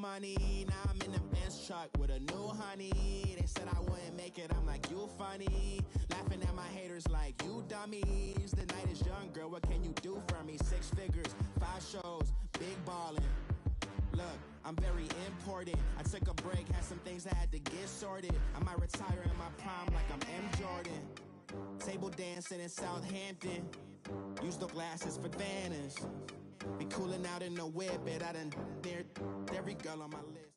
money. Now I'm in the Benz truck with a new honey. They said I wouldn't make it, I'm like, you funny. Laughing at my haters like, you dummies. The night is young, girl, what can you do for me? 6 figures, 5 shows, big ballin'. Look, I'm very important. I took a break, had some things I had to get sorted. I might retire in my prime like I'm M. Jordan. Table dancing in Southampton. Use the glasses for Vanish. Be cooling out in the whip, but I done near every girl on my list.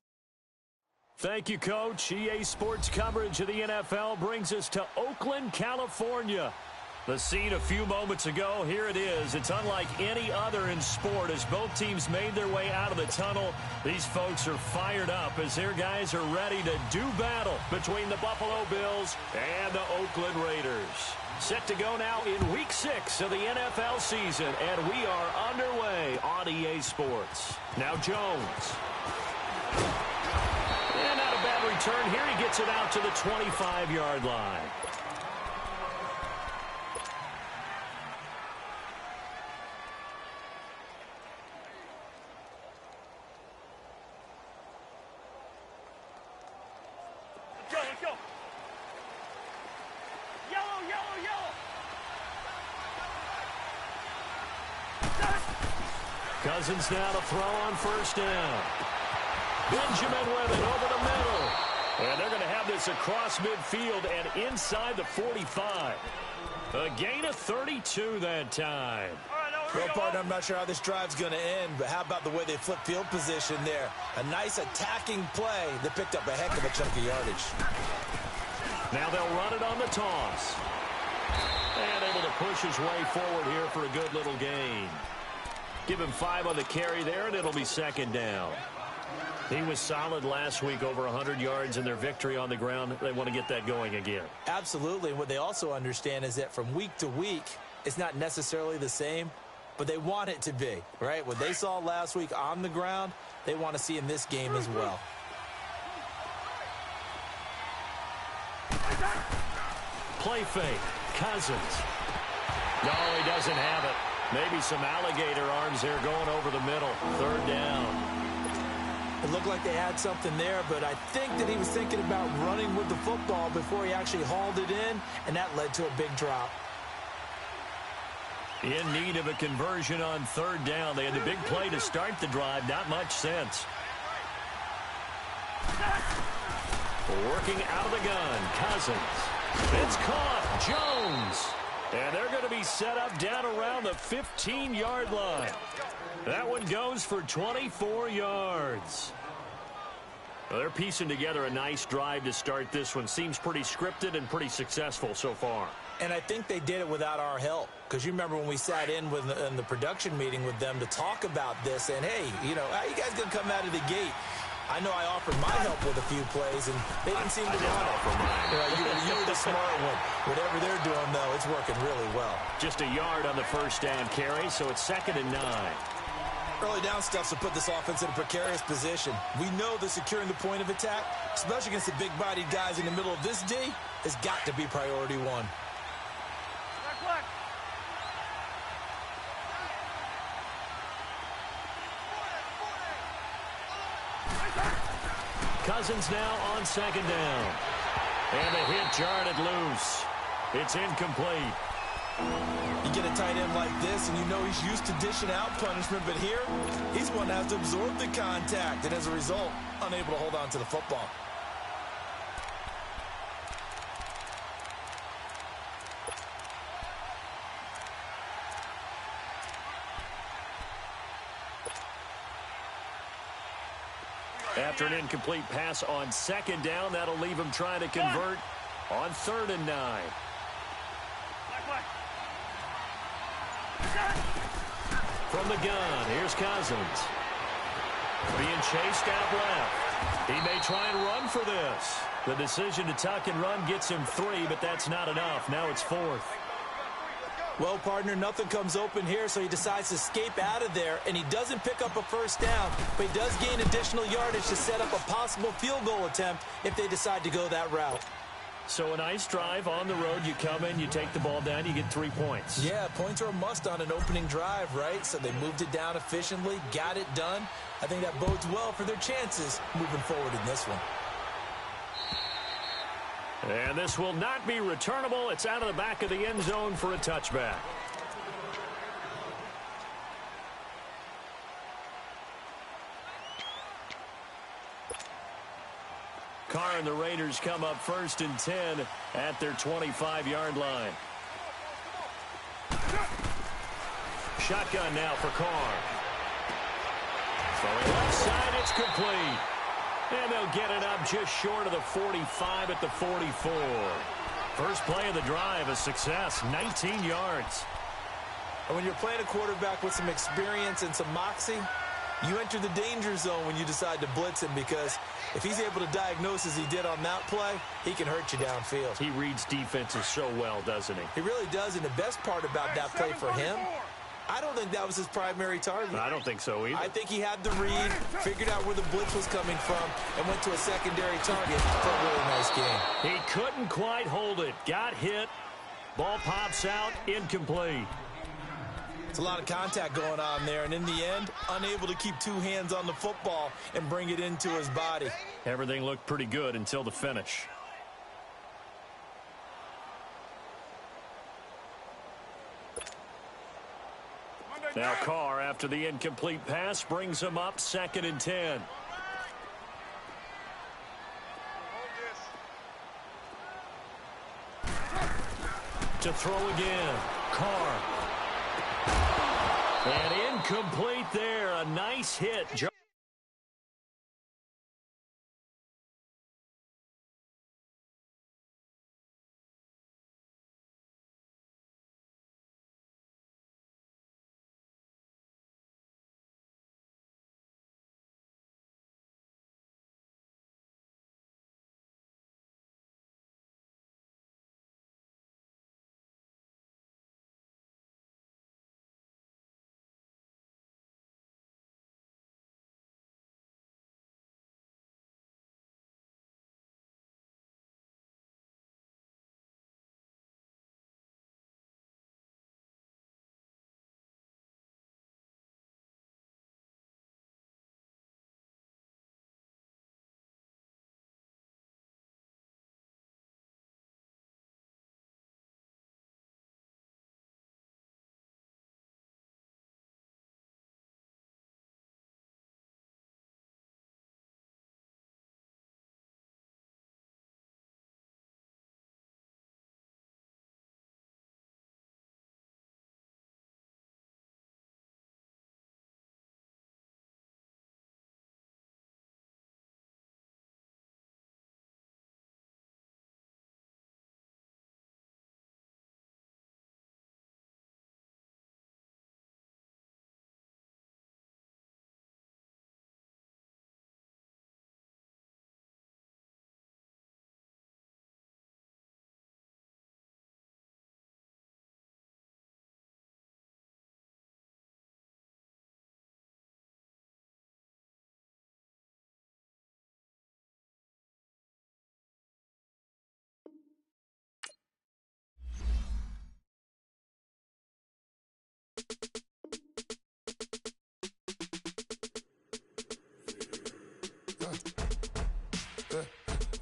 Thank you, Coach. EA Sports coverage of the NFL brings us to Oakland, California. The scene a few moments ago, here it is. It's unlike any other in sport as both teams made their way out of the tunnel. These folks are fired up as their guys are ready to do battle between the Buffalo Bills and the Oakland Raiders. Set to go now in Week 6 of the NFL season, and we are underway on EA Sports. Now Jones. And not a bad return here. He gets it out to the 25-yard line. Cousins now to throw on first down. Benjamin with it over the middle. And they're going to have this across midfield and inside the 45. A gain of 32 that time. Well, partner, I'm not sure how this drive's going to end, but how about the way they flip field position there? A nice attacking play that picked up a heck of a chunk of yardage. Now they'll run it on the toss. And able to push his way forward here for a good little gain. Give him 5 on the carry there, and it'll be second down. He was solid last week, over 100 yards in their victory on the ground. They want to get that going again. Absolutely. And what they also understand is that from week to week, it's not necessarily the same, but they want it to be, right? What they saw last week on the ground, they want to see in this game as well. Play fake. Cousins. No, he doesn't have it. Maybe some alligator arms there going over the middle. Third down. It looked like they had something there, but I think that he was thinking about running with the football before he actually hauled it in, and that led to a big drop. In need of a conversion on third down. They had the big play to start the drive. Not much sense. Working out of the gun. Cousins. It's caught. Jones. And they're going to be set up down around the 15-yard line. That one goes for 24 yards. Well, they're piecing together a nice drive to start this one. Seems pretty scripted and pretty successful so far. And I think they did it without our help. Because you remember when we sat in the production meeting with them to talk about this. And, hey, you know, how you guys going to come out of the gate? I know I offered my help with a few plays, and they didn't seem to want it. You were the smart one. Whatever they're doing, though, it's working really well. Just a yard on the first down carry, so it's 2nd and 9. Early down stuff to put this offense in a precarious position. We know that securing the point of attack, especially against the big-bodied guys in the middle of this D, has got to be priority one. Cousins now on 2nd down. And the hit jarred it loose. It's incomplete. You get a tight end like this, and you know he's used to dishing out punishment, but here, he's one that has to absorb the contact, and as a result, unable to hold on to the football. After an incomplete pass on 2nd down, that'll leave him trying to convert on 3rd and 9. From the gun, here's Cousins. Being chased out left. He may try and run for this. The decision to tuck and run gets him 3, but that's not enough. Now it's 4th. Well, partner, nothing comes open here, so he decides to escape out of there, and he doesn't pick up a first down, but he does gain additional yardage to set up a possible field goal attempt if they decide to go that route. So a nice drive on the road. You come in, you take the ball down, you get 3 points. Yeah, points are a must on an opening drive, right? So they moved it down efficiently, got it done. I think that bodes well for their chances moving forward in this one. And this will not be returnable. It's out of the back of the end zone for a touchback. Carr and the Raiders come up 1st and 10 at their 25-yard line. Shotgun now for Carr. Throwing left side, it's complete. And they'll get it up just short of the 45 at the 44. First play of the drive, a success, 19 yards. And when you're playing a quarterback with some experience and some moxie, you enter the danger zone when you decide to blitz him, because if he's able to diagnose as he did on that play, he can hurt you downfield. He reads defenses so well, doesn't he? He really does, and the best part about that play for him, I don't think that was his primary target. I don't think so either. I think he had the read, figured out where the blitz was coming from, and went to a secondary target for a really nice game. He couldn't quite hold it. Got hit. Ball pops out. Incomplete. It's a lot of contact going on there, and in the end, unable to keep 2 hands on the football and bring it into his body. Everything looked pretty good until the finish. Now Carr, after the incomplete pass, brings him up 2nd and 10. To throw again. Carr. And incomplete there. A nice hit.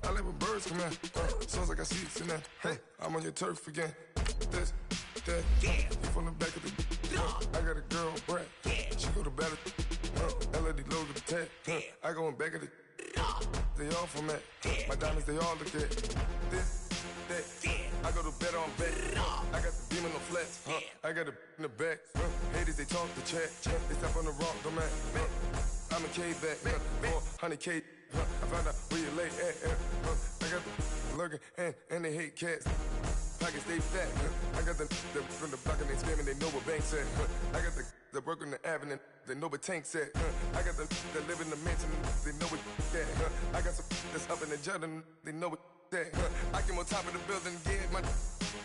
I let my birds come in. Sounds like I see it in there. Hey, I'm on your turf again. This, that, you from the back of the. I got a girl, Brad. She go to battle. LED logo the tag. I go in back of the. They all from that. My diamonds, they all look at. This, that. I go to bet on bet. I got the beam in the flats. I got it in the back. Haters, they talk the chat. They step on the rock, don't man. I'm a K-back. 400K. I found out where you lay at. I got the lurking and they hate cats. Pockets stay fat. I got the from the block and they screaming, they know what banks at. I got the work on the avenue, they know what tanks at. I got the live in the mansion, they know what that. I got some that's up in the Jordan, they know what that. I came on top of the building, yeah, my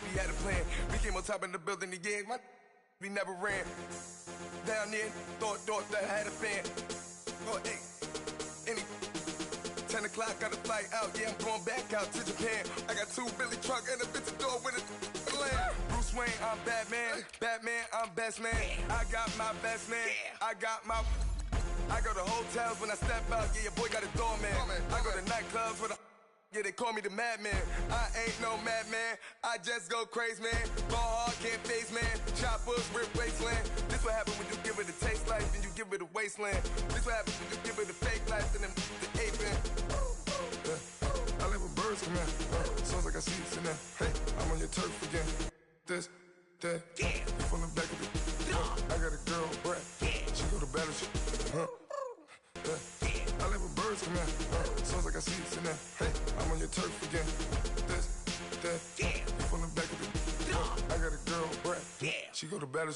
we had a plan. We came on top of the building, yeah, my we never ran. Down there, thought that I had a fan. Oh, hey, any 10 o'clock. o'clock, got a flight out. Yeah, I'm going back out to Japan. I got 2 Billy truck and a bitch door with a land. Bruce Wayne, I'm Batman. Batman, I'm best man. I got my best man. I got my... I go to hotels when I step out. Yeah, your boy got a doorman. I go to nightclubs with a... Yeah, they call me the madman. I ain't no madman. I just go crazy, man. Ball hard, can't face, man. Choppers, rip wasteland. This what happen when you give it a taste life and you give it a wasteland. This what happens when you give it a fake life and then the aping. I live with birds come in. Sounds like I see it in there. Hey, I'm on your turf again. This, that, you from the back of the... I got a girl, Brett. She go to battle. I live with birds come in. Sounds like I see it in there. Hey, I'm on your turf again. This, that, you from the back of the... I got a girl, Brett. She go to battle.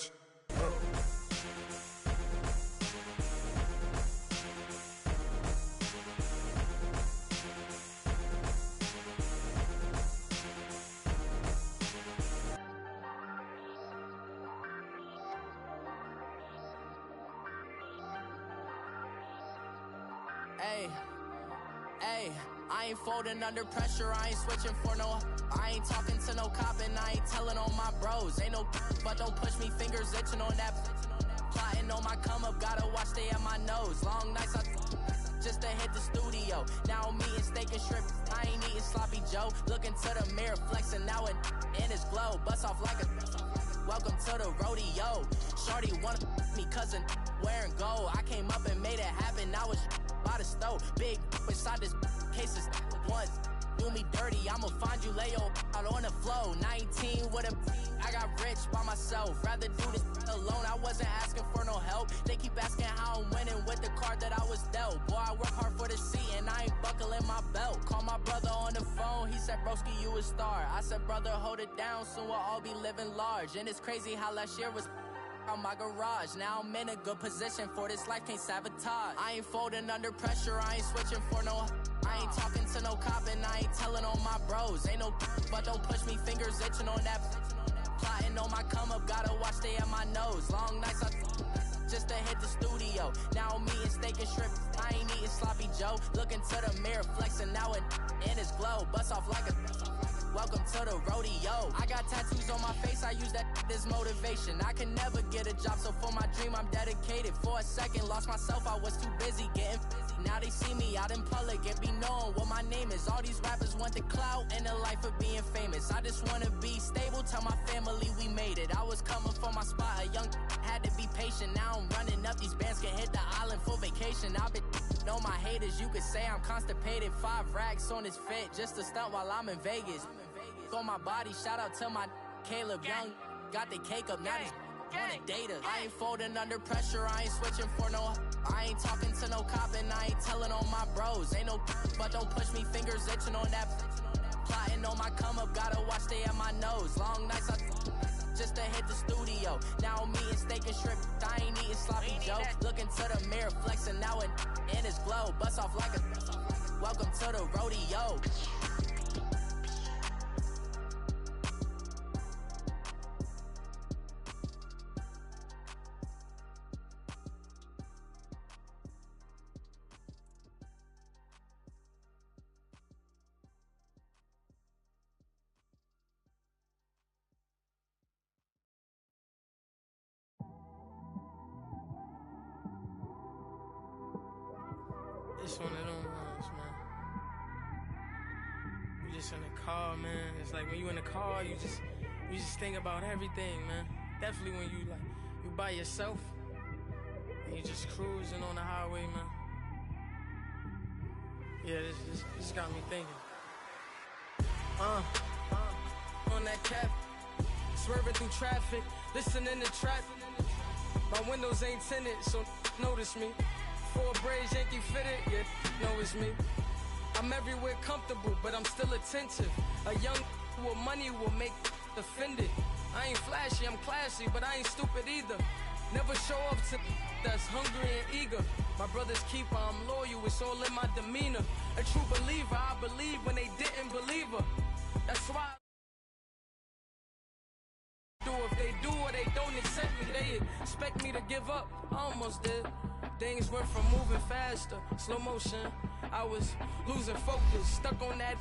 Hey, I ain't folding under pressure, I ain't switching for no... I ain't talking to no cop and I ain't telling on my bros. Ain't no but don't push me, fingers itching on that... Plotting on my come up, gotta watch stay at my nose. Long nights just to hit the studio. Now I'm eating steak and shrimp, I ain't eating sloppy Joe. Looking to the mirror, flexing now and in his glow. Bust off like a... Welcome to the rodeo. Shorty wanna me cousin wearing gold. I came up and made it happen, now it's by the stove. Big inside this cases once. Do me dirty, I'ma find you, lay your out on the floor. 19 with a... I got rich by myself, rather do this alone. I wasn't asking for no help. They keep asking how I'm winning with the card that I was dealt. Boy, I work hard for the seat and I ain't buckling my belt. Call my brother on the phone, he said, broski, you a star. I said, brother, hold it down, soon we'll all be living large. And it's crazy how last year was on my garage. Now I'm in a good position for this life, can't sabotage. I ain't folding under pressure, I ain't switching for no... I ain't talking to no cop and I ain't telling on my bros. Ain't no but don't push me, fingers itching on that... Plotting on my come up, gotta watch stay at my nose. Long nights just to hit the studio. Now I'm eating steak and shrimp, I ain't eating sloppy Joe. Looking to the mirror, flexing now and in his glow. Bust off like a... Welcome to the rodeo. I got tattoos on my face, I use that as motivation. I can never get a job, so for my dream I'm dedicated. For a second, lost myself, I was too busy getting busy. Now they see me out in public and be known what my name is. All these rappers want the clout and the life of being famous. I just wanna be stable, tell my family we made it. I was coming for my spot, a young had to be patient. Now I'm running up, these bands can hit the island for vacation. I've been know my haters, you could say I'm constipated. 5 racks on his fit, just to stunt while I'm in Vegas. On my body, shout out to my Caleb Young. Got the cake up, now these wanna date us. I ain't folding under pressure, I ain't switching for no... I ain't talking to no cop and I ain't telling on my bros. Ain't no but don't push me, fingers itching on that... Plotting on my come up, gotta watch stay at my nose. Long nights just to hit the studio. Now I'm eating steak and shrimp, I ain't eating sloppy Joe. Looking to the mirror, flexing now and in his glow. Bust off like a... Welcome to the rodeo. It's one of them ones, man. You just in the car, man. It's like when you in the car, you just think about everything, man. Definitely when you by yourself and you just cruising on the highway, man. Yeah, this got me thinking. On that cap, swerving through traffic, listening to trap. My windows ain't tinted, so notice me. 4 braids, Yankee fitted, yeah, know it's me. I'm everywhere comfortable, but I'm still attentive. A young with money will make offended. I ain't flashy, I'm classy, but I ain't stupid either. Never show up to that's hungry and eager. My brother's keeper, I'm loyal, it's all in my demeanor. A true believer, I believe when they didn't believe her. That's why if they do or they don't accept me, they expect me to give up. I almost did. Things went from moving faster, slow motion. I was losing focus, stuck on that.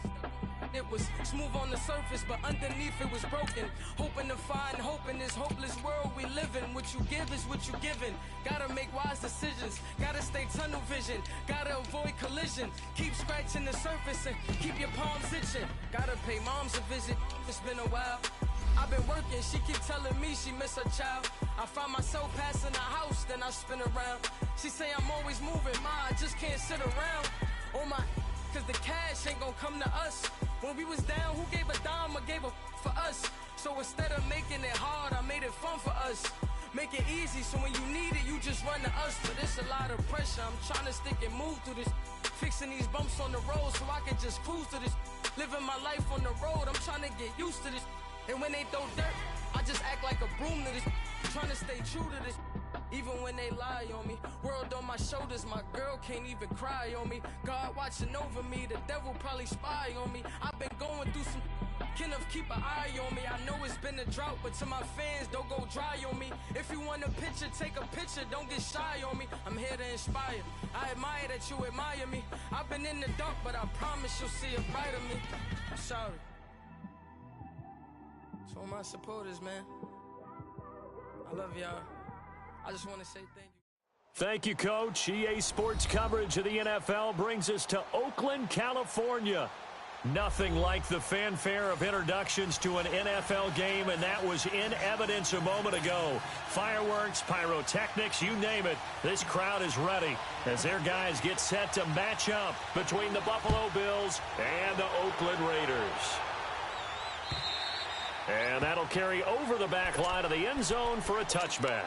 It was smooth on the surface, but underneath it was broken. Hoping to find hope in this hopeless world we live in. What you give is what you given. Gotta make wise decisions. Gotta stay tunnel vision. Gotta avoid collision. Keep scratching the surface and keep your palms itching. Gotta pay moms a visit. It's been a while. I've been working, she keep telling me she miss her child. I find myself passing the house, then I spin around. She say I'm always moving, ma, I just can't sit around. Oh my, cause the cash ain't gonna come to us. When we was down, who gave a dime or gave a for us? So instead of making it hard, I made it fun for us. Make it easy, so when you need it, you just run to us. But it's a lot of pressure, I'm trying to stick and move through this. Fixing these bumps on the road so I can just cruise to this. Living my life on the road, I'm trying to get used to this. And when they throw dirt, I just act like a broom to this. Trying to stay true to this. Even when they lie on me. World on my shoulders, my girl can't even cry on me. God watching over me, the devil probably spy on me. I've been going through some Kenneth, keep an eye on me. I know it's been a drought, but to my fans, don't go dry on me. If you want a picture, take a picture, don't get shy on me. I'm here to inspire. I admire that you admire me. I've been in the dark, but I promise you'll see a brighter me. I'm sorry. To all my supporters, man. I love y'all. I just want to say thank you. Thank you, Coach. EA Sports coverage of the NFL brings us to Oakland, California. Nothing like the fanfare of introductions to an NFL game, and that was in evidence a moment ago. Fireworks, pyrotechnics, you name it. This crowd is ready as their guys get set to match up between the Buffalo Bills and the Oakland Raiders. And that'll carry over the back line of the end zone for a touchback.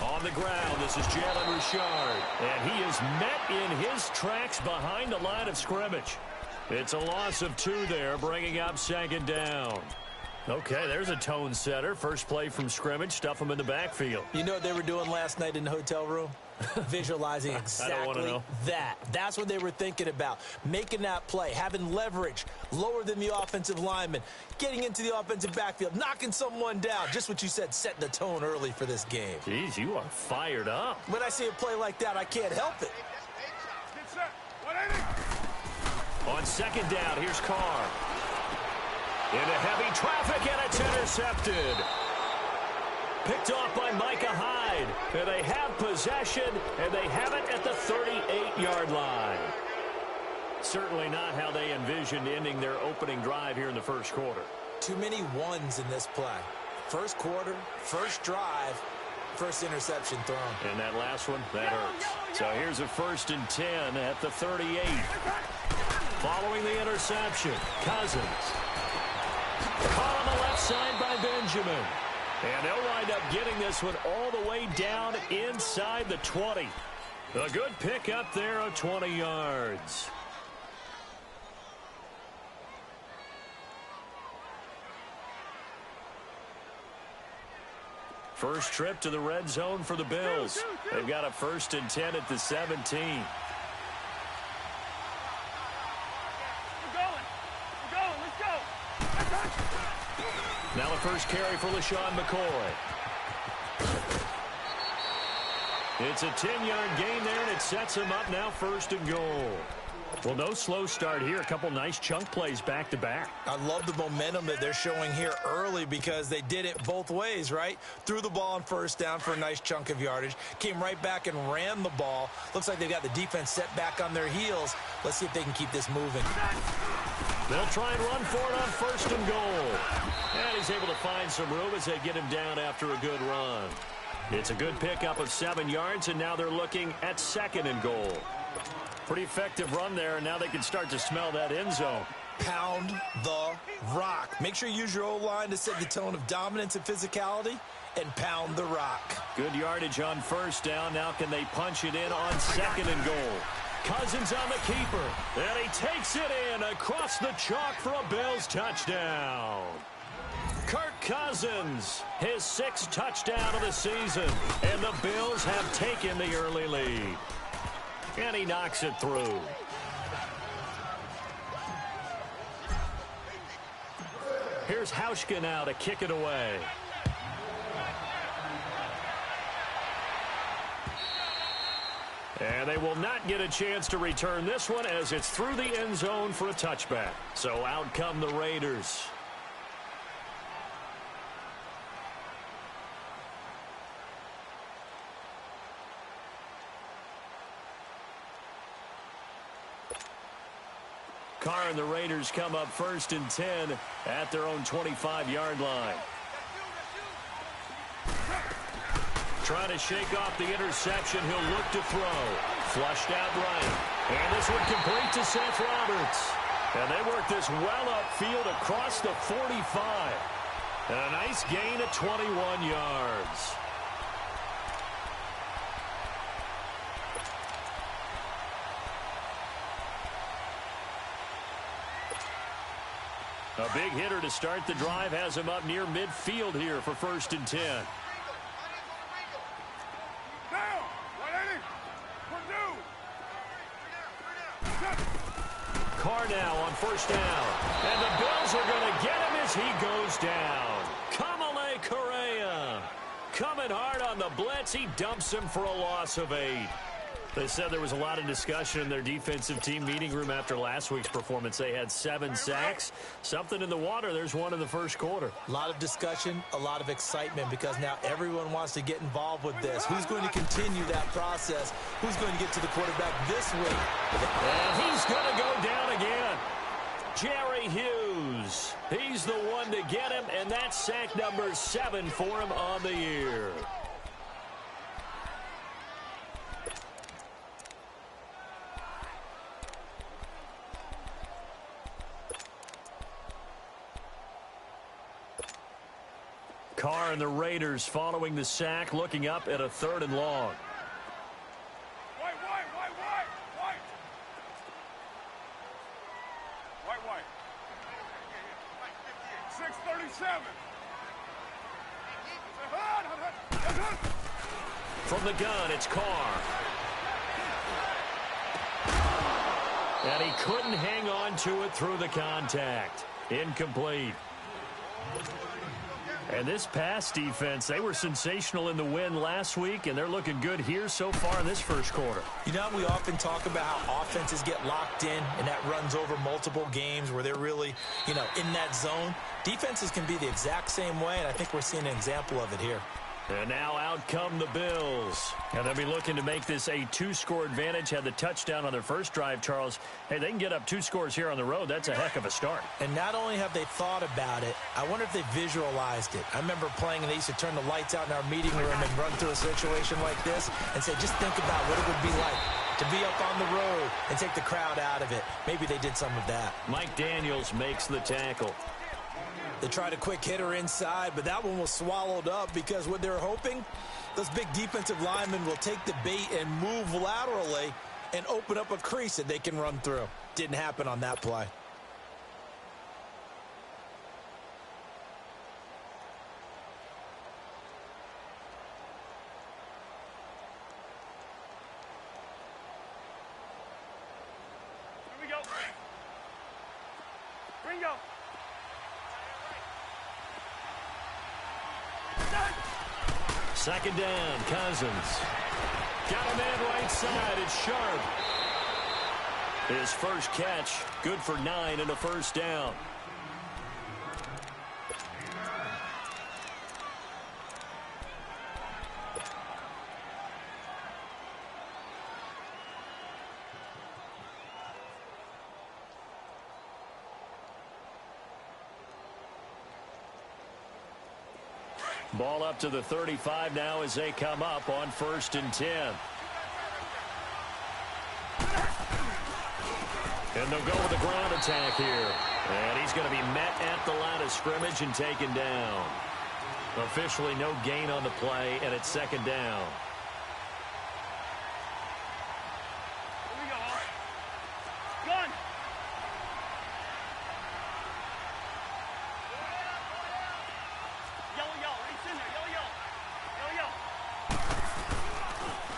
On the ground, this is Jalen Richard, and he is met in his tracks behind the line of scrimmage. It's a loss of 2 there, bringing up second down. Okay, there's a tone setter. First play from scrimmage, stuff him in the backfield. You know what they were doing last night in the hotel room? Visualizing exactly that. That's what they were thinking about. Making that play, having leverage, lower than the offensive lineman, getting into the offensive backfield, knocking someone down. Just what you said, setting the tone early for this game. Jeez, you are fired up. When I see a play like that, I can't help it. On second down, here's Carr. Into heavy traffic, and it's intercepted. Picked off by Micah Hyde. And they have possession, and they have it at the 38-yard line. Certainly not how they envisioned ending their opening drive here in the first quarter. Too many ones in this play. First quarter, first drive, first interception thrown. And that last one, that hurts. So here's a 1st and 10 at the 38. Following the interception, Cousins. Caught on the left side by Benjamin. And they'll wind up getting this one all the way down inside the 20. A good pick up there of 20 yards. First trip to the red zone for the Bills. They've got a 1st and 10 at the 17. Now the first carry for LaShawn McCoy. It's a 10-yard gain there, and it sets him up now 1st and goal. Well, no slow start here. A couple nice chunk plays back-to-back. I love the momentum that they're showing here early because they did it both ways, right? Threw the ball on 1st down for a nice chunk of yardage. Came right back and ran the ball. Looks like they've got the defense set back on their heels. Let's see if they can keep this moving. They'll try and run for it on 1st and goal. And he's able to find some room as they get him down after a good run. It's a good pickup of 7 yards, and now they're looking at 2nd and goal. Pretty effective run there, and now they can start to smell that end zone. Pound the rock. Make sure you use your O-line to set the tone of dominance and physicality, and pound the rock. Good yardage on 1st down. Now can they punch it in on 2nd and goal? Cousins on the keeper, and he takes it in across the chalk for a Bills touchdown. Kirk Cousins, his 6th touchdown of the season, and the Bills have taken the early lead. And he knocks it through. Here's Hauschka now to kick it away. And they will not get a chance to return this one as it's through the end zone for a touchback. So out come the Raiders. Carr and the Raiders come up 1st and 10 at their own 25-yard line. Trying to shake off the interception. He'll look to throw. Flushed out right. And this one complete to Seth Roberts. And they work this well upfield across the 45. And a nice gain of 21 yards. A big hitter to start the drive has him up near midfield here for 1st and 10. Carr now on 1st down. And the Bills are going to get him as he goes down. Kamale Correa coming hard on the blitz. He dumps him for a loss of 8. They said there was a lot of discussion in their defensive team meeting room after last week's performance. They had 7 sacks. Something in the water. There's one in the first quarter. A lot of discussion, a lot of excitement because now everyone wants to get involved with this. Who's going to continue that process? Who's going to get to the quarterback this week? And he's going to go down again. Jerry Hughes. He's the one to get him, and that's sack number 7 for him on the year. Carr and the Raiders following the sack, looking up at a 3rd and long. White. 6:37. From the gun, it's Carr. And he couldn't hang on to it through the contact. Incomplete. And this pass defense, they were sensational in the win last week, and they're looking good here so far in this first quarter. You know, we often talk about how offenses get locked in, and that runs over multiple games where they're really, in that zone. Defenses can be the exact same way, and I think we're seeing an example of it here. And now out come the Bills. And they'll be looking to make this a 2-score advantage. Had the touchdown on their first drive, Charles. Hey, they can get up 2 scores here on the road. That's a heck of a start. And not only have they thought about it, I wonder if they visualized it. I remember playing, and they used to turn the lights out in our meeting room and run through a situation like this and say, just think about what it would be like to be up on the road and take the crowd out of it. Maybe they did some of that. Mike Daniels makes the tackle. They tried a quick hitter inside, but that one was swallowed up because what they're hoping, those big defensive linemen will take the bait and move laterally and open up a crease that they can run through. Didn't happen on that play. Here we go. Ringo. Second down, Cousins. Got a man right side. It's Sharp. His first catch, good for 9 and a first down. Ball up to the 35 now as they come up on 1st and 10. And they'll go with the ground attack here. And he's going to be met at the line of scrimmage and taken down. Officially no gain on the play, and it's 2nd down. Here we go.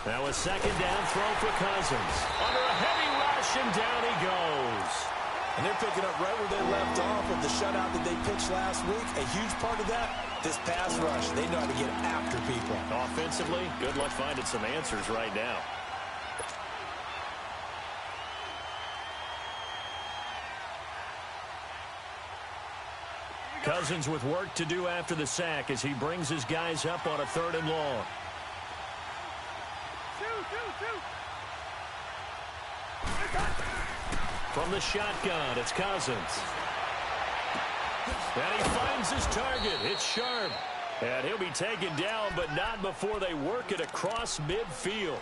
Now a second down throw for Cousins. Under a heavy rush, and down he goes. And they're picking up right where they left off with the shutout that they pitched last week. A huge part of that, this pass rush. They know how to get after people. Offensively, good luck finding some answers right now. Cousins with work to do after the sack as he brings his guys up on a 3rd and long. From the shotgun, it's Cousins. And he finds his target. It's Sharp. And he'll be taken down, but not before they work it across midfield.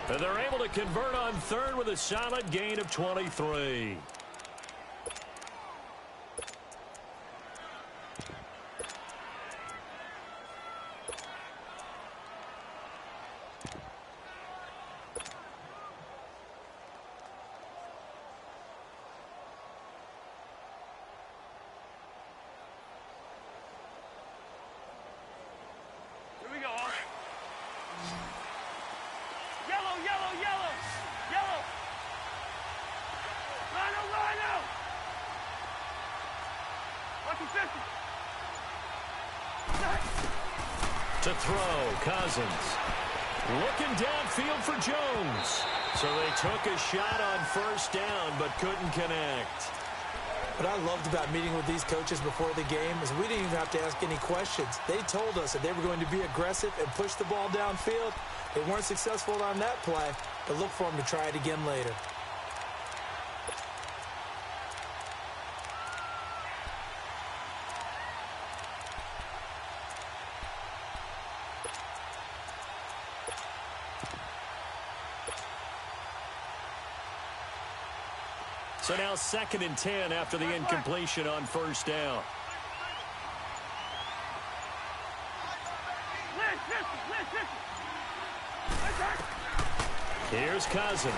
And they're able to convert on 3rd with a solid gain of 23. To throw, Cousins. Looking downfield for Jones. So they took a shot on 1st down, but couldn't connect. What I loved about meeting with these coaches before the game is we didn't even have to ask any questions. They told us that they were going to be aggressive and push the ball downfield. They weren't successful on that play, but look for them to try it again later. So now 2nd and 10 after the incompletion on 1st down. Here's Cousins.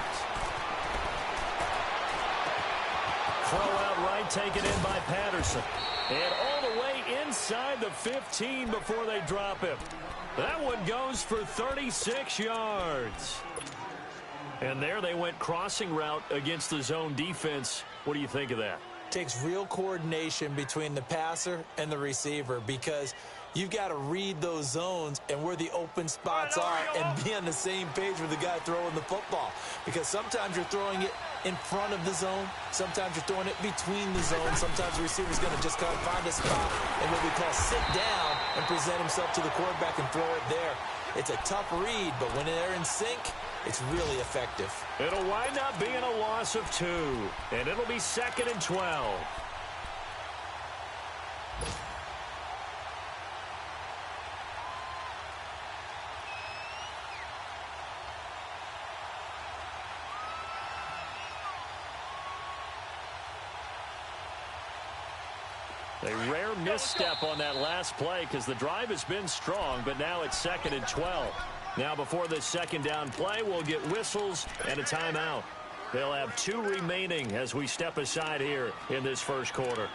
Throw out right, taken in by Patterson. And all the way inside the 15 before they drop him. That one goes for 36 yards. And there they went crossing route against the zone defense. What do you think of that? Takes real coordination between the passer and the receiver because you've got to read those zones and where the open spots are and be on the same page with the guy throwing the football. Because sometimes you're throwing it in front of the zone. Sometimes you're throwing it between the zones. Sometimes the receiver's going to just kind of find a spot and what we call sit down and present himself to the quarterback and throw it there. It's a tough read, but when they're in sync, it's really effective. It'll wind up being a loss of 2, and it'll be 2nd and 12. A rare misstep on that last play because the drive has been strong, but now it's 2nd and 12. Now before this 2nd down play, we'll get whistles and a timeout. They'll have 2 remaining as we step aside here in this 1st quarter.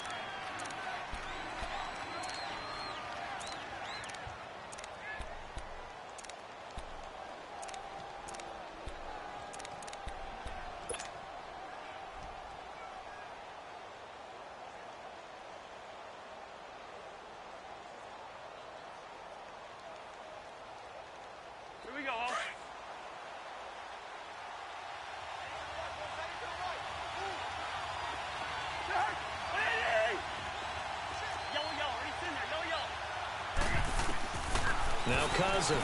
Now Cousins.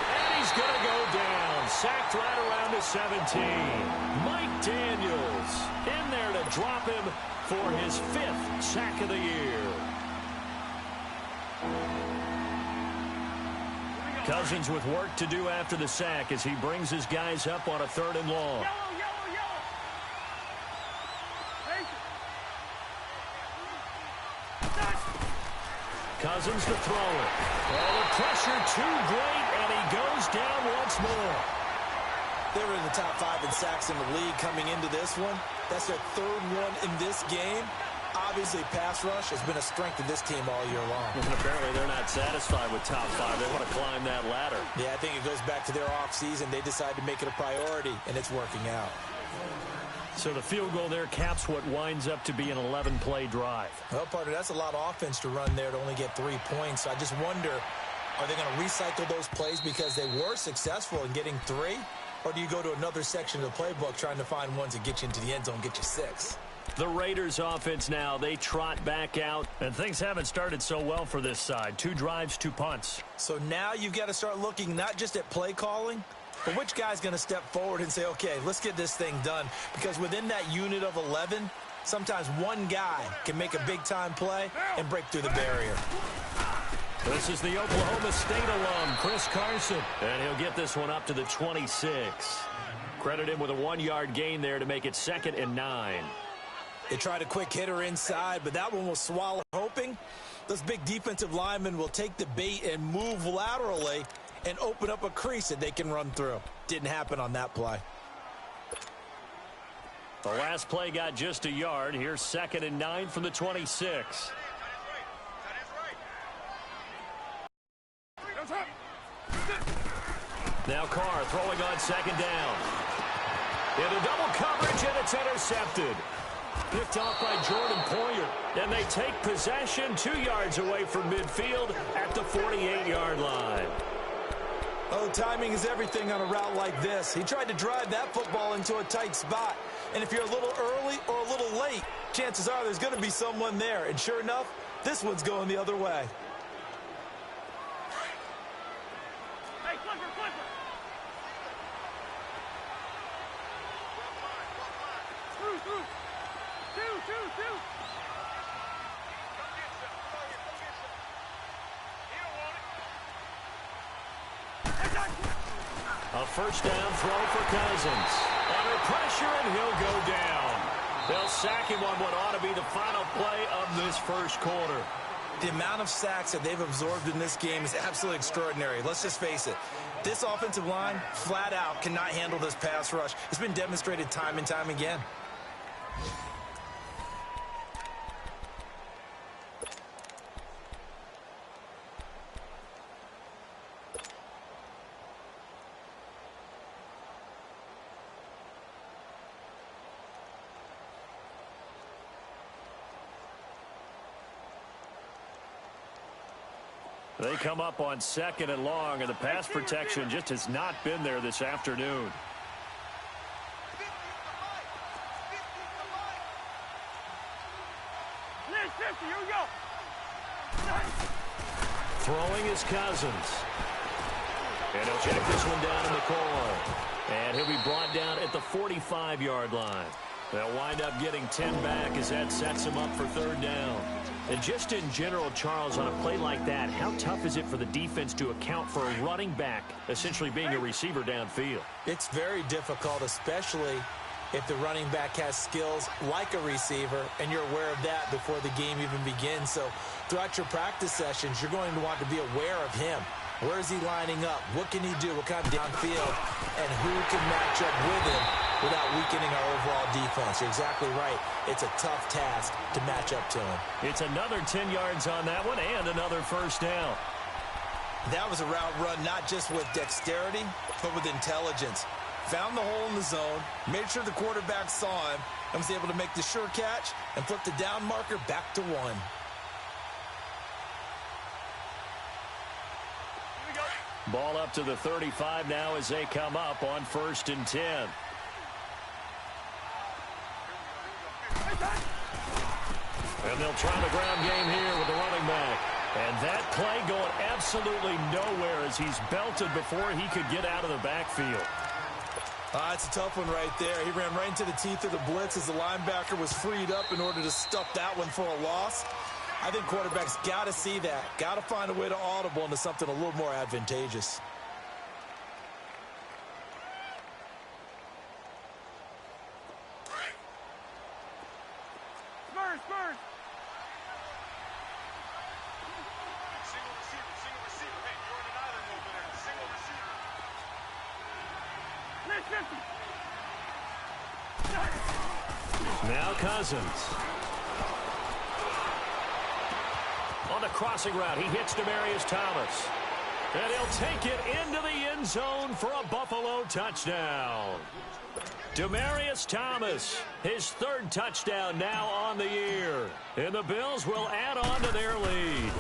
And he's going to go down. Sacked right around the 17. Mike Daniels in there to drop him for his 5th sack of the year. Cousins with work to do after the sack as he brings his guys up on a 3rd and long. Cousins to throw it. Oh, the pressure too great, and he goes down once more. They were in the top 5 in sacks in the league coming into this one. That's their 3rd one in this game. Obviously, pass rush has been a strength of this team all year long. And apparently they're not satisfied with top 5. They want to climb that ladder. Yeah, I think it goes back to their offseason. They decided to make it a priority, and it's working out. So the field goal there caps what winds up to be an 11-play drive. Well, partner, that's a lot of offense to run there to only get 3 points. So I just wonder, are they going to recycle those plays because they were successful in getting 3? Or do you go to another section of the playbook trying to find ones that get you into the end zone and get you 6? The Raiders offense now, they trot back out, and things haven't started so well for this side. 2 drives, 2 punts. So now you've got to start looking not just at play calling, but which guy's going to step forward and say, okay, let's get this thing done. Because within that unit of 11, sometimes one guy can make a big-time play and break through the barrier. This is the Oklahoma State alum, Chris Carson, and he'll get this one up to the 26. Credit him with a 1-yard gain there to make it 2nd and 9. They tried a quick hitter inside, but that one was swallowed, hoping those big defensive linemen will take the bait and move laterally and open up a crease that they can run through. Didn't happen on that play. The last play got just a yard. Here's 2nd and 9 from the 26. Now Carr throwing on 2nd down. Into double coverage, and it's intercepted. Picked off by Jordan Poyer. And they take possession 2 yards away from midfield at the 48-yard line. Oh, timing is everything on a route like this. He tried to drive that football into a tight spot. And if you're a little early or a little late, chances are there's going to be someone there. And sure enough, this one's going the other way. Hey, Clipper! Through. Two. A first down throw for Cousins. Under pressure, and he'll go down. They'll sack him on what ought to be the final play of this first quarter. The amount of sacks that they've absorbed in this game is absolutely extraordinary. Let's just face it. This offensive line, flat out, cannot handle this pass rush. It's been demonstrated time and time again. They come up on 2nd and long, and the pass protection just has not been there this afternoon. Here we go. Throwing is Cousins. And he'll check this one down in the corner. And he'll be brought down at the 45-yard line. They'll wind up getting 10 back as that sets him up for 3rd down. And just in general, Charles, on a play like that, how tough is it for the defense to account for a running back essentially being a receiver downfield? It's very difficult, especially if the running back has skills like a receiver, and you're aware of that before the game even begins. So throughout your practice sessions, you're going to want to be aware of him. Where is he lining up? What can he do? What kind of downfield? And who can match up with him without weakening our overall defense? You're exactly right. It's a tough task to match up to him. It's another 10 yards on that one and another first down. That was a route run not just with dexterity, but with intelligence. Found the hole in the zone, made sure the quarterback saw him, and was able to make the sure catch and flip the down marker back to 1. Ball up to the 35 now as they come up on 1st and 10. And they'll try the ground game here with the running back. And that play going absolutely nowhere as he's belted before he could get out of the backfield. It's a tough one right there. He ran right into the teeth of the blitz as the linebacker was freed up in order to stuff that one for a loss. I think quarterbacks got to see that. Got to find a way to audible into something a little more advantageous. Spurs. Single receiver. Hey, Jordan Island over there. Single receiver. Now Cousins. the crossing route. He hits Demaryius Thomas. And he'll take it into the end zone for a Buffalo touchdown. Demaryius Thomas, his third touchdown now on the year. And the Bills will add on to their lead.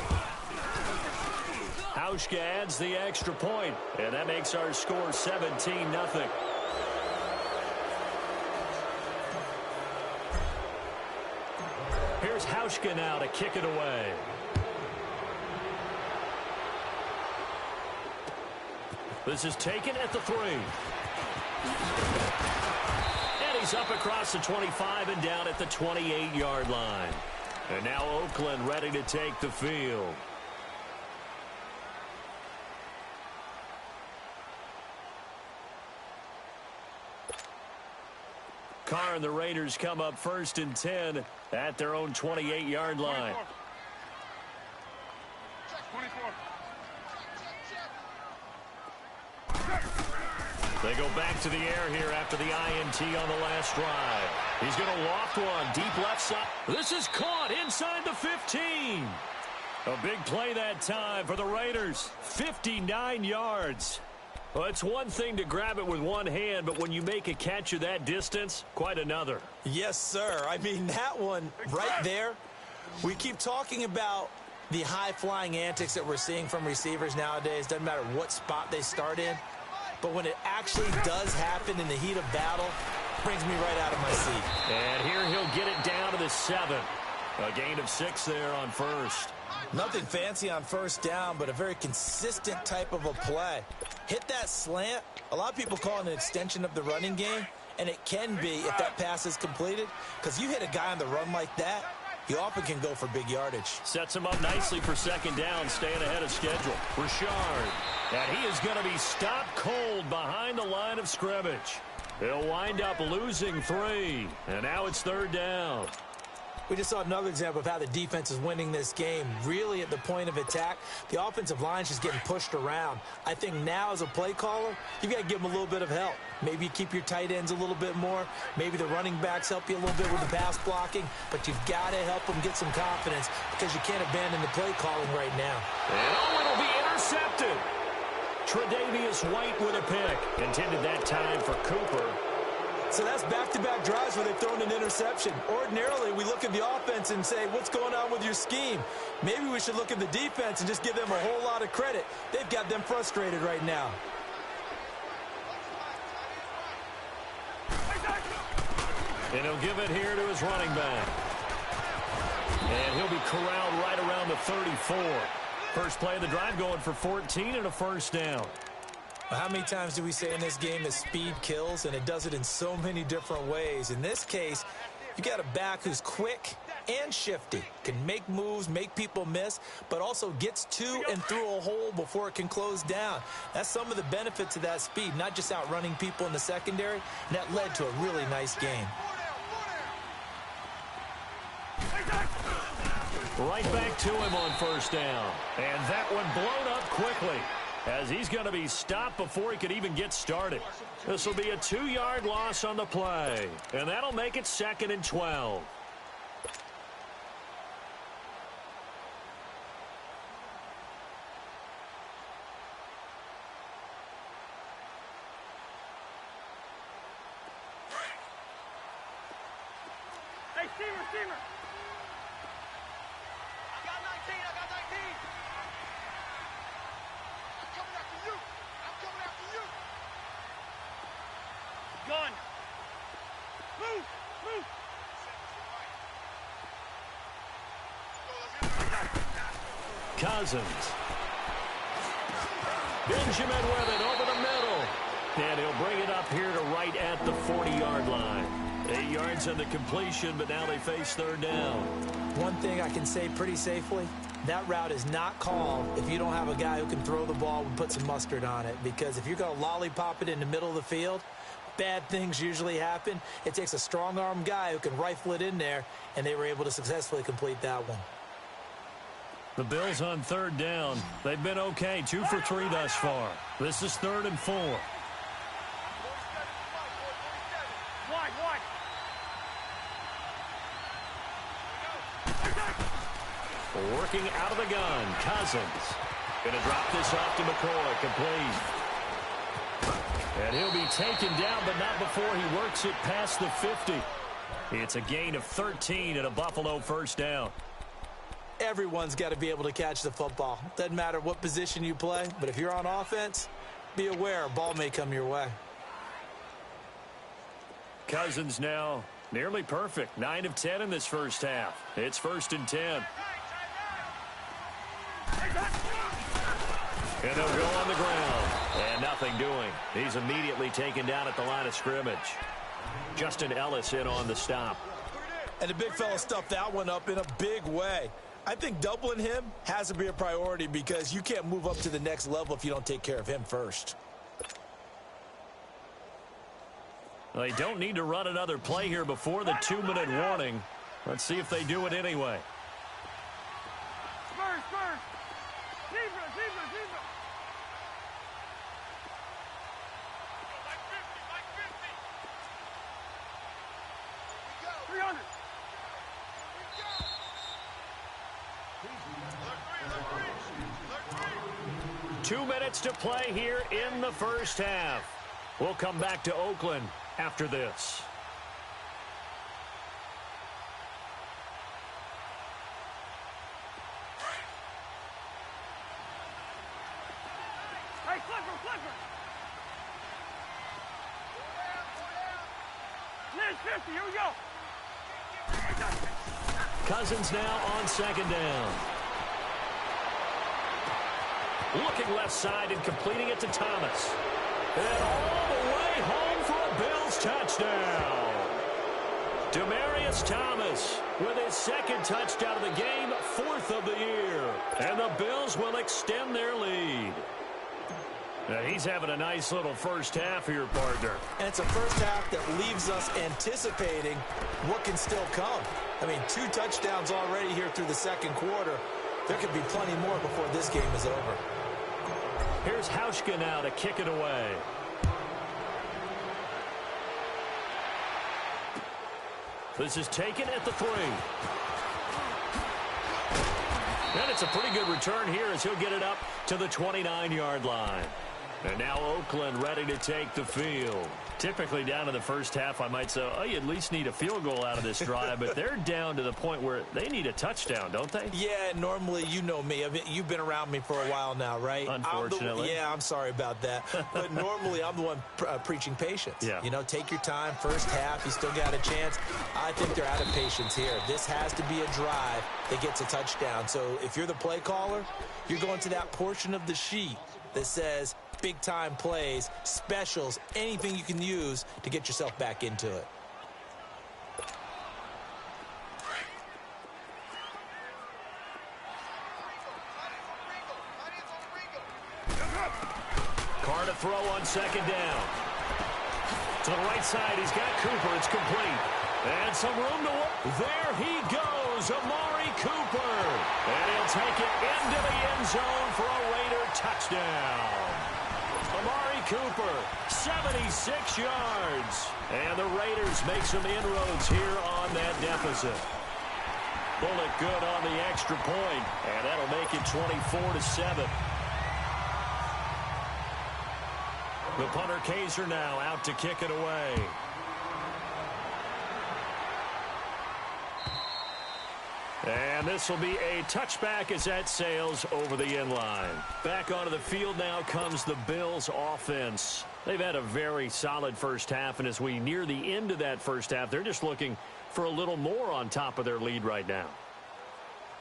Hauschka adds the extra point, and that makes our score 17-0. Here's Hauschka now to kick it away. This is taken at the 3. And he's up across the 25 and down at the 28-yard line. And now Oakland ready to take the field. Carr and the Raiders come up 1st and 10 at their own 28-yard line. 24. They go back to the air here after the INT on the last drive. He's going to loft one deep left side. This is caught inside the 15. A big play that time for the Raiders. 59 yards. Well, it's one thing to grab it with one hand, but when you make a catch of that distance, quite another. Yes, sir. I mean, that one right there, we keep talking about the high-flying antics that we're seeing from receivers nowadays. Doesn't matter what spot they start in. But when it actually does happen in the heat of battle, it brings me right out of my seat. And here he'll get it down to the 7. A gain of 6 there on first. Nothing fancy on first down, but a very consistent type of a play. Hit that slant. A lot of people call it an extension of the running game, and it can be if that pass is completed, because you hit a guy on the run like that, he often can go for big yardage. Sets him up nicely for second down, staying ahead of schedule. Richard. And he is going to be stopped cold behind the line of scrimmage. He'll wind up losing 3. And now it's 3rd down. We just saw another example of how the defense is winning this game. Really at the point of attack, the offensive line's just getting pushed around. I think now as a play caller, you've got to give them a little bit of help. Maybe you keep your tight ends a little bit more. Maybe the running backs help you a little bit with the pass blocking. But you've got to help them get some confidence because you can't abandon the play calling right now. And it'll be intercepted. Tre'Davious White with a pick. Intended that time for Cooper. So that's back-to-back drives where they've thrown an interception. Ordinarily, we look at the offense and say, what's going on with your scheme? Maybe we should look at the defense and just give them a whole lot of credit. They've got them frustrated right now. And he'll give it here to his running back. And he'll be corralled right around the 34. First play of the drive going for 14 and a first down. How many times do we say in this game that speed kills, and it does it in so many different ways? In this case, you got a back who's quick and shifty, can make moves, make people miss, but also gets to and through a hole before it can close down. That's some of the benefits of that speed, not just outrunning people in the secondary, and that led to a really nice game. Right back to him on first down. And that one blown up quickly, as he's going to be stopped before he could even get started. This will be a 2-yard loss on the play, and that'll make it 2nd and 12. Hey, Steamer. I got 19. I'm coming after you. Gun. Move. Cousins. Benjamin with it over the middle. And he'll bring it up here to right at the 40-yard line. 8 yards on the completion, but now they face 3rd down. One thing I can say pretty safely, that route is not called if you don't have a guy who can throw the ball and put some mustard on it. Because if you're going to lollipop it in the middle of the field, bad things usually happen. It takes a strong-arm guy who can rifle it in there, and they were able to successfully complete that one. The Bills on 3rd down. They've been okay, 2 for 3 thus far. This is 3rd and 4. Working out of the gun, Cousins. Going to drop this off to McCoy, complete. And he'll be taken down, but not before he works it past the 50. It's a gain of 13 and a Buffalo first down. Everyone's got to be able to catch the football. Doesn't matter what position you play, but if you're on offense, be aware a ball may come your way. Cousins now nearly perfect. 9 of 10 in this first half. It's 1st and 10. And they'll go on the ground. And nothing doing. He's immediately taken down at the line of scrimmage. Justin Ellis in on the stop. And the big fella stuffed that one up in a big way. I think doubling him has to be a priority because you can't move up to the next level if you don't take care of him first. Well, they don't need to run another play here before the 2-minute warning. Let's see if they do it anyway. Spurs, Spurs. Zebra, zebra, zebra. Like 50, like 50. 300. 2 minutes to play here in the first half. We'll come back to Oakland after this. Hey, Clipper, Clipper. Liz 50, here we go. Cousins now on 2nd down. Looking left side and completing it to Thomas. And all the way home for a Bills touchdown. Demaryius Thomas with his 2nd touchdown of the game, 4th of the year. And the Bills will extend their lead. Now he's having a nice little first half here, partner. And it's a first half that leaves us anticipating what can still come. I mean, 2 touchdowns already here through the 2nd quarter. There could be plenty more before this game is over. Here's Hauschka now to kick it away. This is taken at the 3. And it's a pretty good return here as he'll get it up to the 29-yard line. And now Oakland ready to take the field. Typically down in the first half, I might say, oh, you at least need a field goal out of this drive. But they're down to the point where they need a touchdown, don't they? Yeah, normally, you know me. You've been around me for a while now, right? Unfortunately. I'm sorry about that. But normally, I'm the one preaching patience. Yeah. You know, take your time. First half, you still got a chance. I think they're out of patience here. This has to be a drive that gets a touchdown. So if you're the play caller, you're going to that portion of the sheet that says big-time plays, specials, anything you can use to get yourself back into it. Carr to throw on 2nd down. To the right side, he's got Cooper. It's complete. And some room to work. There he goes, Amari Cooper. And he'll take it into the end zone for a Raider touchdown. Amari Cooper, 76 yards. And the Raiders make some inroads here on that deficit. Bullet good on the extra point, and that'll make it 24-7. The punter Kaiser now out to kick it away. And this will be a touchback as that sails over the end line. Back onto the field now comes the Bills offense. They've had a very solid first half, and as we near the end of that first half, they're just looking for a little more on top of their lead right now.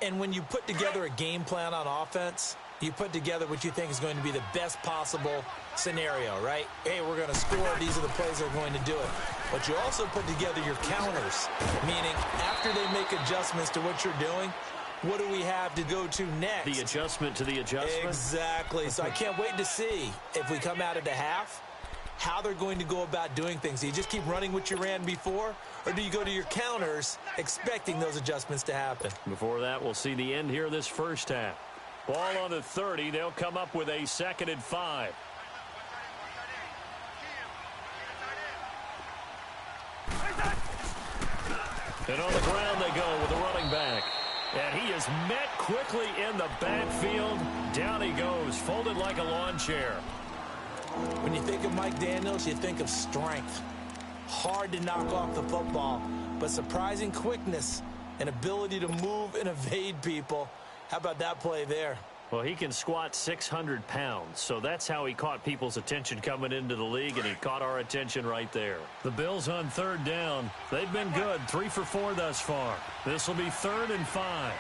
And when you put together a game plan on offense, you put together what you think is going to be the best possible scenario, right? Hey, we're going to score. These are the plays that are going to do it. But you also put together your counters, meaning after they make adjustments to what you're doing, what do we have to go to next? The adjustment to the adjustment? Exactly. So I can't wait to see if we come out of the half, how they're going to go about doing things. Do you just keep running what you ran before, or do you go to your counters expecting those adjustments to happen? Before that, we'll see the end here of this first half. Ball on the 30. They'll come up with a 2nd and 5. And on the ground they go with the running back. And he is met quickly in the backfield. Down he goes, folded like a lawn chair. When you think of Mike Daniels, you think of strength. Hard to knock off the football, but surprising quickness and ability to move and evade people. How about that play there? Well, he can squat 600 pounds, so that's how he caught people's attention coming into the league, and he caught our attention right there. The Bills on third down. They've been good, 3 for 4 thus far. This will be 3rd and 5.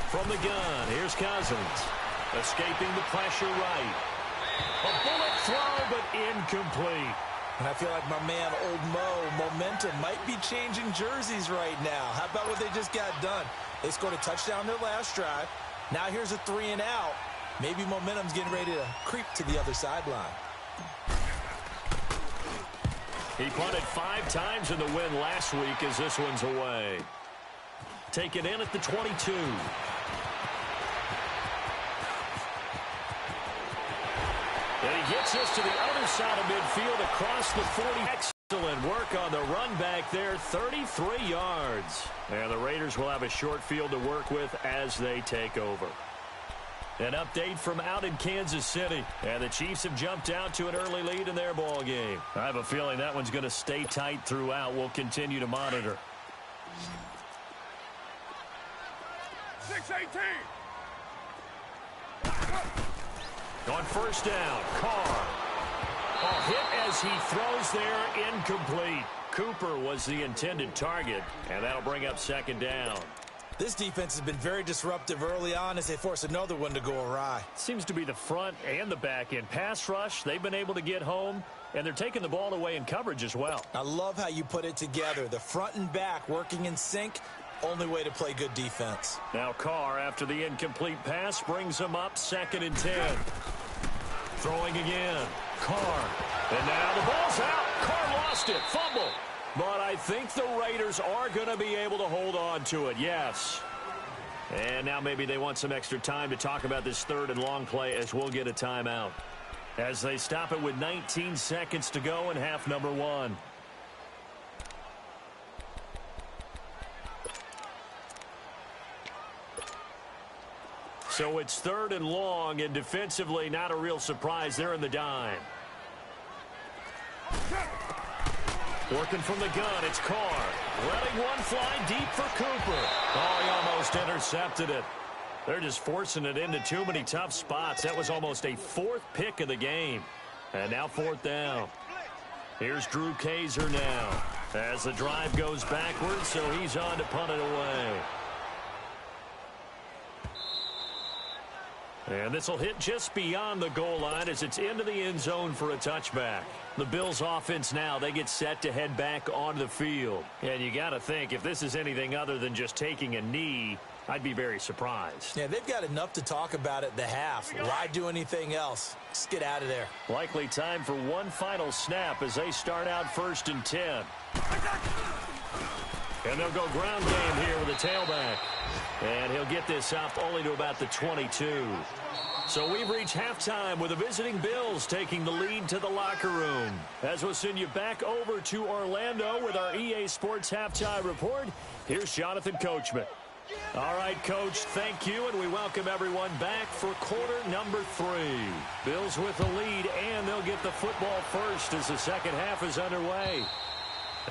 From the gun, here's Cousins. Escaping the pressure right. A bullet throw, but incomplete. And I feel like my man, Old Mo, momentum might be changing jerseys right now. How about what they just got done? They scored a touchdown their last drive. Now here's a 3 and out. Maybe momentum's getting ready to creep to the other sideline. He punted 5 times in the win last week as this one's away. Take it in at the 22. And he gets us to the other side of midfield across the 40. Excellent work on the run back there, 33 yards. And the Raiders will have a short field to work with as they take over. An update from out in Kansas City. And the Chiefs have jumped out to an early lead in their ball game. I have a feeling that one's going to stay tight throughout. We'll continue to monitor. 6-18. On first down, Carr. A hit as he throws there, incomplete. Cooper was the intended target, and that'll bring up 2nd down. This defense has been very disruptive early on as they force another one to go awry. Seems to be the front and the back end. Pass rush, they've been able to get home, and they're taking the ball away in coverage as well. I love how you put it together. The front and back working in sync. Only way to play good defense. Now Carr, after the incomplete pass, brings him up 2nd and 10. Throwing again. Carr. And now the ball's out. Carr lost it. Fumble. But I think the Raiders are going to be able to hold on to it. Yes. And now maybe they want some extra time to talk about this 3rd and long play as we'll get a timeout. As they stop it with 19 seconds to go in half number 1. So it's 3rd and long, and defensively not a real surprise. They're in the dime. Working from the gun, it's Carr. Letting one fly deep for Cooper. Oh, he almost intercepted it. They're just forcing it into too many tough spots. That was almost a 4th pick of the game. And now 4th down. Here's Drew Kaiser now. As the drive goes backwards, so he's on to punt it away. And this will hit just beyond the goal line as it's into the end zone for a touchback. The Bills offense now, they get set to head back onto the field. And you got to think, if this is anything other than just taking a knee, I'd be very surprised. Yeah, they've got enough to talk about at the half. Why do anything else? Just get out of there. Likely time for one final snap as they start out 1st and 10. And they'll go ground game here with a tailback. And he'll get this up only to about the 22. So we've reached halftime with the visiting Bills taking the lead to the locker room. As we'll send you back over to Orlando with our EA Sports Halftime Report, here's Jonathan Coachman. All right, Coach, thank you, and we welcome everyone back for quarter number 3. Bills with the lead, and they'll get the football first as the second half is underway.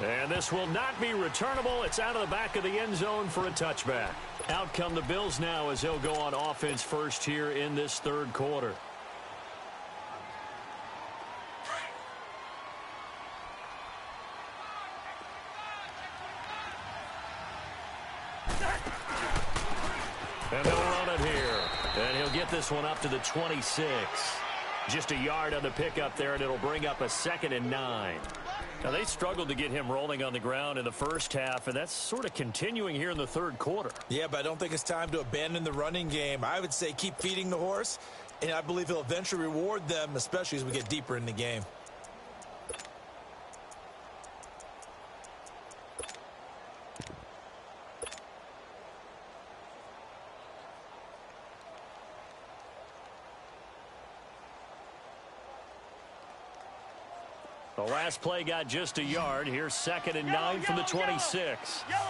And this will not be returnable. It's out of the back of the end zone for a touchback. Out come the Bills now as they'll go on offense first here in this 3rd quarter. And they'll run it here. And he'll get this one up to the 26. Just a yard on the pickup there, and it'll bring up a 2nd and 9. Now, they struggled to get him rolling on the ground in the first half, and that's sort of continuing here in the 3rd quarter. Yeah, but I don't think it's time to abandon the running game. I would say keep feeding the horse, and I believe he'll eventually reward them, especially as we get deeper in the game. The last play got just a yard. Here's 2nd and 9 from the 26. Yellow.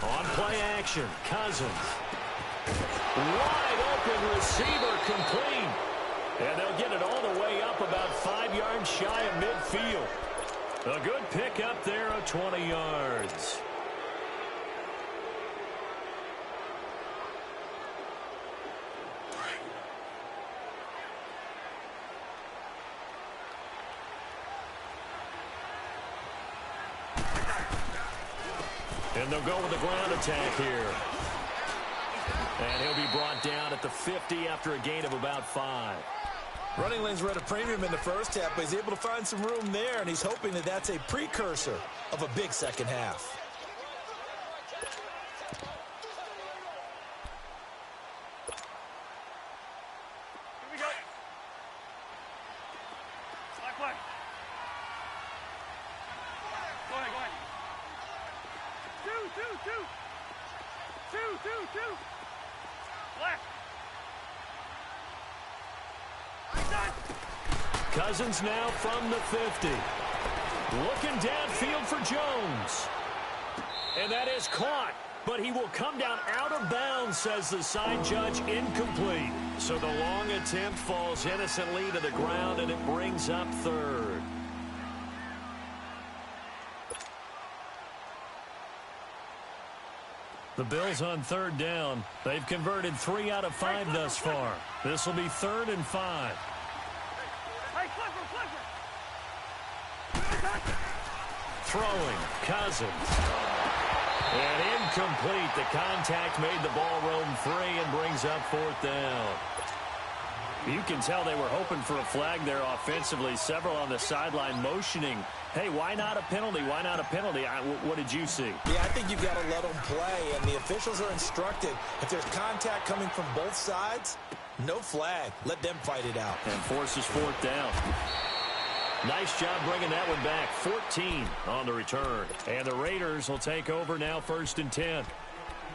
On play action, Cousins. Wide open receiver, complete. And they'll get it all the way up about 5 yards shy of midfield. A good pick up there of 20 yards. And they'll go with the ground attack here. And he'll be brought down at the 50 after a gain of about 5. Running lanes were at a premium in the first half, but he's able to find some room there, and he's hoping that that's a precursor of a big second half. Here we go. Black. Go ahead. 2. Black. Cousins now from the 50. Looking downfield for Jones. And that is caught. But he will come down out of bounds, says the side judge, incomplete. So the long attempt falls innocently to the ground, and it brings up 3rd. The Bills on 3rd down. They've converted 3 out of 5 thus far. This will be 3rd and 5. Throwing, Cousins. And incomplete. The contact made the ball roam free and brings up 4th down. You can tell they were hoping for a flag there offensively. Several on the sideline motioning. Hey, why not a penalty? Why not a penalty? What did you see? Yeah, I think you've got to let them play, and the officials are instructed. If there's contact coming from both sides, no flag. Let them fight it out. And forces 4th down. Nice job bringing that one back. 14 on the return. And the Raiders will take over now 1st and 10.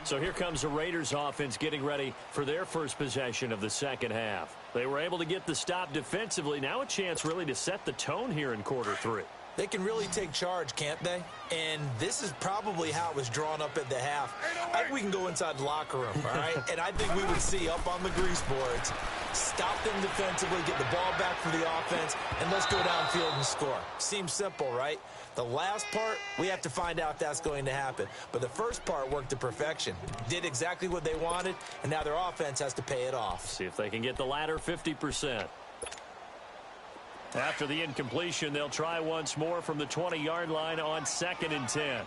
So here comes the Raiders offense getting ready for their first possession of the second half. They were able to get the stop defensively. Now a chance really to set the tone here in quarter 3. They can really take charge, can't they? And this is probably how it was drawn up at the half. I think we can go inside the locker room, all right? And I think we would see up on the grease boards, stop them defensively, get the ball back for the offense, and let's go downfield and score. Seems simple, right? The last part, we have to find out if that's going to happen. But the first part worked to perfection. Did exactly what they wanted, and now their offense has to pay it off. See if they can get the latter 50%. After the incompletion, they'll try once more from the 20-yard line on 2nd and 10.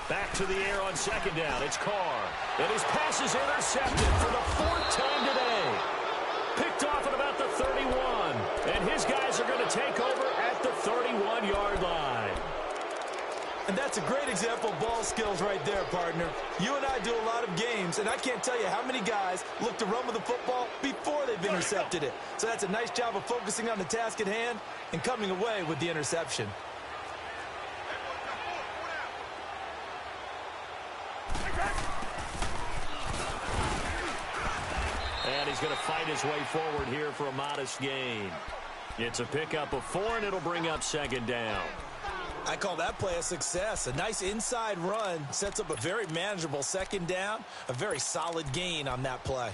Back to the air on 2nd down. It's Carr. And his pass is intercepted for the 4th time today. Picked off at about the 31. And his guys are going to take over at the 31-yard line. And that's a great example of ball skills right there, partner. You and I do a lot of games, and I can't tell you how many guys look to run with the football before they've intercepted it. So that's a nice job of focusing on the task at hand and coming away with the interception. And he's going to fight his way forward here for a modest gain. It's a pickup of 4, and it'll bring up 2nd down. I call that play a success. A nice inside run sets up a very manageable 2nd down. A very solid gain on that play.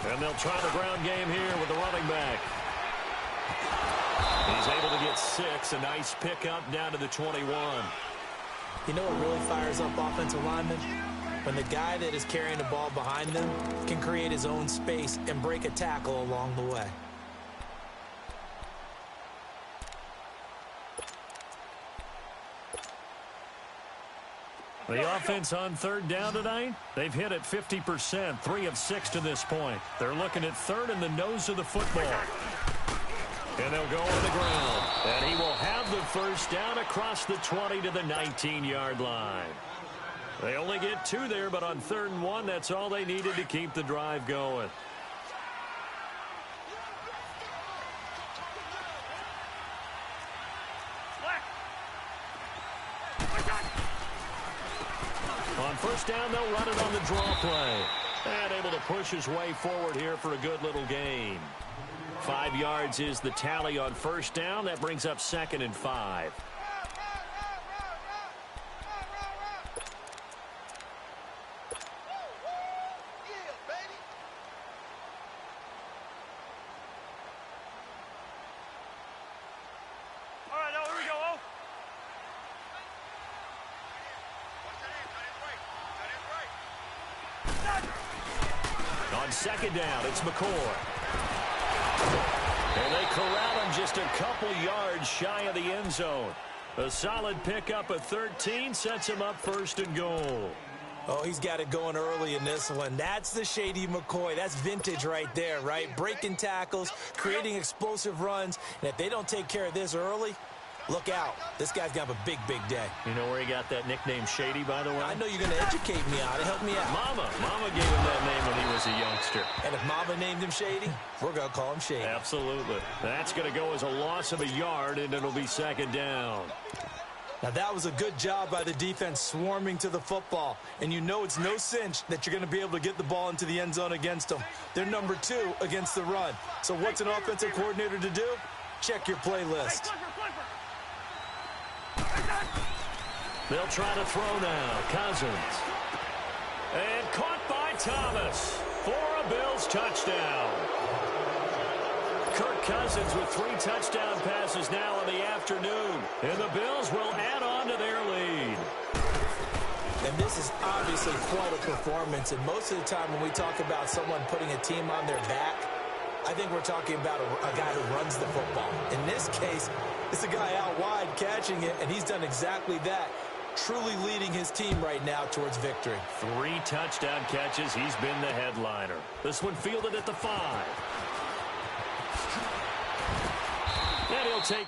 And they'll try the ground game here with the running back. He's able to get 6. A nice pickup down to the 21. You know what really fires up offensive linemen? When the guy that is carrying the ball behind them can create his own space and break a tackle along the way. The offense on 3rd down tonight, they've hit it 50%, 3 of 6 to this point. They're looking at 3rd in the nose of the football. And they'll go on the ground. And he will have the first down across the 20 to the 19-yard line. They only get 2 there, but on 3rd and 1, that's all they needed to keep the drive going. On 1st down, they'll run it on the draw play. And able to push his way forward here for a good little gain. 5 yards is the tally on 1st down. That brings up 2nd and 5. All right, now here we go. On 2nd down, it's McCoy. And they corral him just a couple yards shy of the end zone. A solid pickup of 13 sets him up 1st and goal. Oh, he's got it going early in this one. That's the Shady McCoy. That's vintage right there, right? Breaking tackles, creating explosive runs. And if they don't take care of this early, look out. This guy's going to have a big, big day. You know where he got that nickname Shady, by the way? I know you're going to educate me on it. Help me out. Mama gave him that name when he was a youngster. And if Mama named him Shady, we're going to call him Shady. Absolutely. That's going to go as a loss of a yard, and it'll be 2nd down. Now, that was a good job by the defense swarming to the football. And you know it's no cinch that you're going to be able to get the ball into the end zone against them. They're number 2 against the run. So what's an offensive coordinator to do? Check your playlist. They'll try to throw now. Cousins. And caught by Thomas for a Bills touchdown. Kirk Cousins with 3 touchdown passes now in the afternoon. And the Bills will add on to their lead. And this is obviously quite a performance. And most of the time when we talk about someone putting a team on their back, I think we're talking about a guy who runs the football. In this case, it's a guy out wide catching it, and he's done exactly that, truly leading his team right now towards victory. 3 touchdown catches. He's been the headliner. This one fielded at the 5. And he'll take...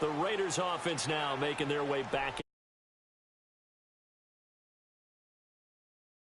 The Raiders offense now making their way back.